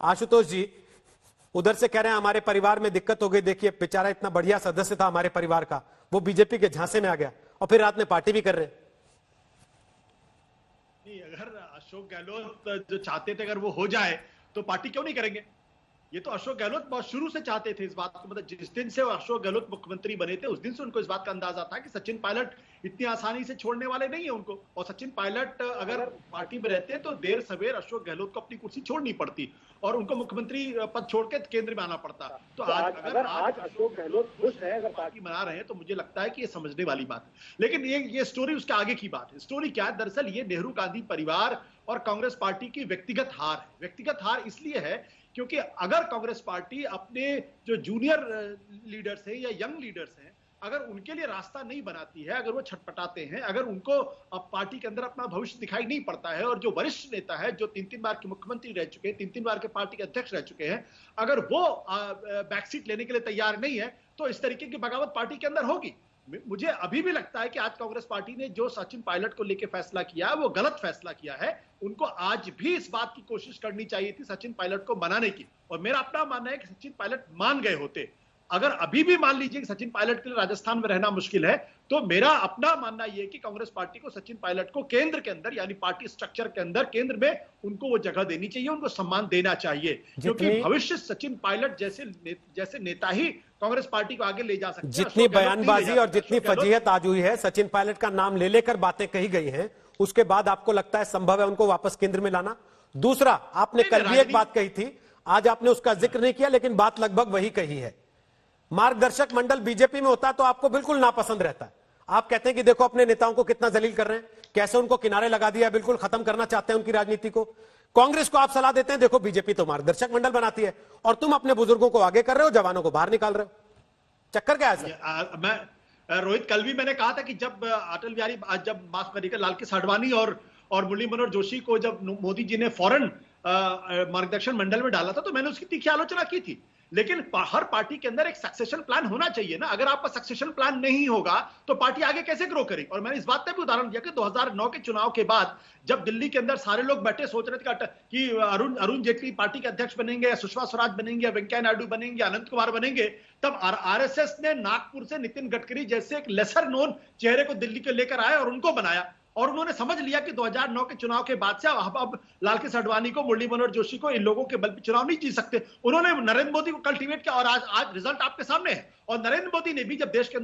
आशुतोष जी उधर से कह रहे हैं हमारे परिवार में दिक्कत हो गई, देखिए बेचारा इतना बढ़िया सदस्य था हमारे परिवार का, वो बीजेपी के झांसे में आ गया और फिर रात में पार्टी भी कर रहे हैं। नहीं, अगर अशोक गहलोत जो चाहते थे अगर वो हो जाए तो पार्टी क्यों नहीं करेंगे? ये तो अशोक गहलोत बहुत शुरू से चाहते थे इस बात को, मतलब जिस दिन से अशोक गहलोत मुख्यमंत्री बने थे उस दिन से उनको इस बात का अंदाजा था कि सचिन पायलट इतनी आसानी से छोड़ने वाले नहीं है उनको, और सचिन पायलट अगर पार्टी में रहते तो देर सवेर अशोक गहलोत को अपनी कुर्सी छोड़नी पड़ती और उनको मुख्यमंत्री पद छोड़ के केंद्र में आना पड़ता। तो आज अशोक गहलोत खुश है, अगर पार्टी बना रहे हैं तो मुझे लगता है कि ये समझने वाली बात है। लेकिन ये स्टोरी उसके आगे की बात है। स्टोरी क्या है? दरअसल ये नेहरू गांधी परिवार और कांग्रेस पार्टी की व्यक्तिगत हार है। व्यक्तिगत हार इसलिए है क्योंकि अगर कांग्रेस पार्टी अपने जो जूनियर लीडर्स हैं या यंग लीडर्स हैं, अगर उनके लिए रास्ता नहीं बनाती है, अगर वो छटपटाते हैं, अगर उनको अब पार्टी के अंदर अपना भविष्य दिखाई नहीं पड़ता है, और जो वरिष्ठ नेता है जो 3-3 बार के मुख्यमंत्री रह चुके हैं, 3-3 बार के पार्टी के अध्यक्ष रह चुके हैं, अगर वो बैकसीट लेने के लिए तैयार नहीं है तो इस तरीके की बगावत पार्टी के अंदर होगी। मुझे अभी भी लगता है कि आज कांग्रेस पार्टी ने जो सचिन पायलट को लेकर फैसला किया है वो गलत फैसला किया है। उनको आज भी इस बात की कोशिश करनी चाहिए थी सचिन पायलट को मनाने की, और मेरा अपना मानना है कि सचिन पायलट मान गए होते। अगर अभी भी मान लीजिए कि सचिन पायलट के लिए राजस्थान में रहना मुश्किल है, तो मेरा अपना मानना यह है कि कांग्रेस पार्टी को सचिन पायलट को केंद्र के अंदर यानी पार्टी स्ट्रक्चर के अंदर केंद्र में उनको वो जगह देनी चाहिए, उनको सम्मान देना चाहिए, क्योंकि भविष्य सचिन पायलट जैसे नेता ही कांग्रेस पार्टी को आगे ले जा सकते हैं। जितनी बयानबाजी और जितनी फजीहत आज हुई है, सचिन पायलट का नाम ले लेकर बातें कही गई हैं, उसके बाद आपको लगता है संभव है उनको वापस केंद्र में लाना? दूसरा, आपने कल भी एक बात कही थी, आज आपने उसका जिक्र नहीं किया, लेकिन बात लगभग वही कही है। मार्गदर्शक मंडल बीजेपी में होता तो आपको बिल्कुल नापसंद रहता है। आप कहते हैं कि देखो अपने नेताओं को कितना जलील कर रहे हैं, कैसे उनको किनारे लगा दिया, बिल्कुल खत्म करना चाहते हैं उनकी राजनीति को। कांग्रेस को आप सलाह देते हैं देखो बीजेपी तो मार्गदर्शक मंडल बनाती है, और तुम अपने बुजुर्गों को आगे कर रहे हो, जवानों को बाहर निकाल रहे हो। चक्कर क्या है सर? मैं रोहित, कल भी मैंने कहा था कि जब अटल बिहारी जब माफ करिएगा लाल कृष्ण आडवाणी और मुरली मनोहर जोशी को जब मोदी जी ने फौरन मार्गदर्शन मंडल में डाला था तो मैंने उसकी तीखी आलोचना की थी। लेकिन हर पार्टी के अंदर एक सक्सेशन प्लान होना चाहिए ना। अगर आपका सक्सेशन प्लान नहीं होगा तो पार्टी आगे कैसे ग्रो करेगी? और मैंने इस बात का भी उदाहरण दिया कि 2009 के चुनाव के बाद जब दिल्ली के अंदर सारे लोग बैठे सोच रहे थे कि अरुण जेटली पार्टी के अध्यक्ष बनेंगे, या सुषमा स्वराज बनेंगे, या वेंकैया नायडू बनेंगे, अनंत कुमार बनेंगे, तब आरएसएस ने नागपुर से नितिन गडकरी जैसे एक लेसर नोन चेहरे को दिल्ली को लेकर आया और उनको बनाया, और उन्होंने समझ लिया कि 2009 के चुनाव के बाद से अब लाल कृष्ण आडवाणी को, मुरली मनोहर जोशी को, इन लोगों के बल पर चुनाव नहीं जीत सकते। उन्होंने नरेंद्र मोदी को कल्टीवेट किया और आज रिजल्ट आपके सामने है। और नरेंद्र मोदी ने भी जब देश के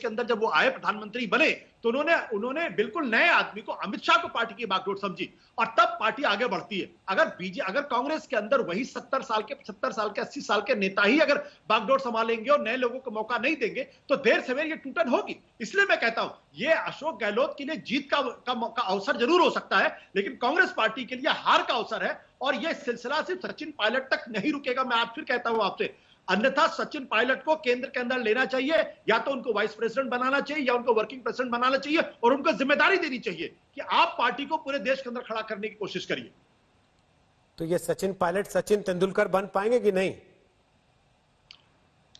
अंदर जब वो आए, प्रधानमंत्री बने, तो उन्होंने बिल्कुल नए आदमी को, अमित शाह को पार्टी की बागडोर समझी, और तब पार्टी आगे बढ़ती है। अगर कांग्रेस के अंदर वही 70 साल के 80 साल के नेता ही अगर बागडोर संभालेंगे और नए लोगों को मौका नहीं देंगे तो देर सवेर ये टूटन होगी। इसलिए मैं कहता हूं ये अशोक गहलोत के लिए जीत का अवसर जरूर हो सकता है, लेकिन कांग्रेस पार्टी के लिए हार का अवसर है। और यह सिलसिला सिर्फ सचिन पायलट तक नहीं रुकेगा। मैं आज फिर कहता हूं आपसे, अन्यथा सचिन पायलट को केंद्र के अंदर लेना चाहिए, या तो उनको वाइस प्रेसिडेंट बनाना चाहिए या उनको वर्किंग प्रेसिडेंट बनाना चाहिए, और उनको जिम्मेदारी देनी चाहिए कि आप पार्टी को पूरे देश के अंदर खड़ा करने की कोशिश करिए। तो ये सचिन पायलट सचिन तेंदुलकर बन पाएंगे कि नहीं?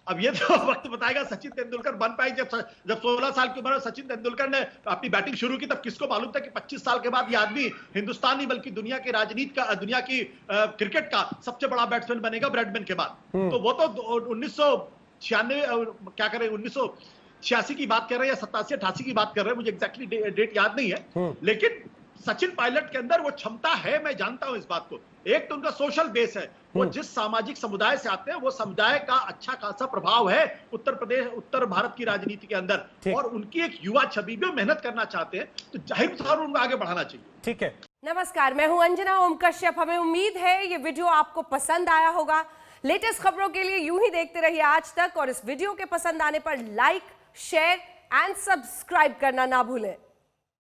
अब ये तो वक्त बताएगा। सचिन तेंदुलकर बन पाए जब 16 साल की उम्र में सचिन तेंदुलकर ने अपनी बैटिंग शुरू की, तब किसको मालूम था कि 25 साल के बाद ये आदमी हिंदुस्तान नहीं बल्कि दुनिया की राजनीति का, दुनिया की क्रिकेट का सबसे बड़ा बैट्समैन बनेगा ब्रैडमैन के बाद। तो वो तो 1986 की बात कर रहे हैं या 87-88 की बात कर रहे हैं, मुझे एग्जैक्टली डेट याद नहीं है। लेकिन सचिन पायलट के अंदर वो क्षमता है, मैं जानता हूं इस बात को। एक तो उनका सोशल बेस है, वो जिस सामाजिक समुदाय से आते हैं वो समुदाय का अच्छा खासा प्रभाव है उत्तर भारत की राजनीति के अंदर, और उनकी एक युवा छवि भी मेहनत करना चाहते हैं, तो जाहिर तौर पर उनको आगे बढ़ाना चाहिए। ठीक है। नमस्कार, मैं हूं अंजना ओम कश्यप। हमें उम्मीद है ये वीडियो आपको पसंद आया होगा। लेटेस्ट खबरों के लिए यूं ही देखते रहिए आज तक, और इस वीडियो के पसंद आने पर लाइक, शेयर एंड सब्सक्राइब करना ना भूलें।